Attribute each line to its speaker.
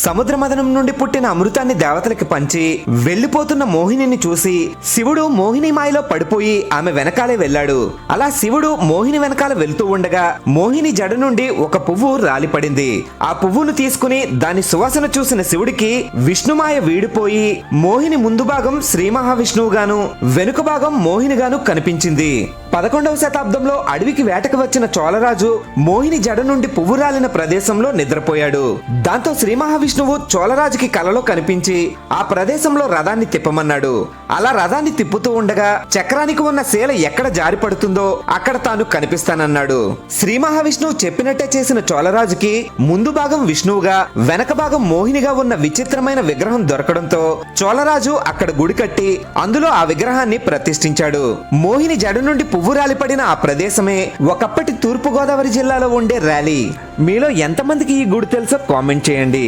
Speaker 1: సముద్ర మదనం నుండి పుట్టిన అమృతాన్ని దేవతలకి పంచి వెళ్లిపోతున్న మోహినిని చూసి శివుడు మోహిని మాయలో పడిపోయి ఆమె వెనకాలే వెళ్ళాడు. అలా శివుడు మోహిని వెనకాల వెళ్తూ ఉండగా మోహిని జడ నుండి ఒక పువ్వు రాలిపడింది. ఆ పువ్వును తీసుకుని దాని సువాసన చూసిన శివుడికి విష్ణుమాయ వీడిపోయి మోహిని ముందు భాగం శ్రీ మహావిష్ణువుగాను వెనుక భాగం మోహినిగాను కనిపించింది. 11వ శతాబ్దంలో అడవికి వేటకు వచ్చిన చోళరాజు మోహిని జడ నుండి పువ్వు రాలిన ప్రదేశంలో నిద్రపోయాడు. దాంతో శ్రీ మహావిష్ణువు చోళరాజుకి కలలో కనిపించి ఆ ప్రదేశంలో రథాన్ని తిప్పమన్నాడు. అలా రథాన్ని తిప్పుతూ ఉండగా చక్రానికి ఉన్న శీల ఎక్కడ జారి పడుతుందో అక్కడ తాను కనిపిస్తానన్నాడు. శ్రీ మహావిష్ణువు చెప్పినట్టే చేసిన చోళరాజుకి ముందు భాగం విష్ణువుగా వెనక భాగం మోహినిగా ఉన్న విచిత్రమైన విగ్రహం దొరకడంతో చోళరాజు అక్కడ గుడి కట్టి అందులో ఆ విగ్రహాన్ని ప్రతిష్ఠించాడు. మోహిని జడ నుండి పువ్వు రాలిపడిన ఆ ప్రదేశమే ఒకప్పటి తూర్పు గోదావరి జిల్లాలో ఉండే ర్యాలీ. మీలో ఎంతమందికి ఈ గుడి తెలుసో కామెంట్ చేయండి.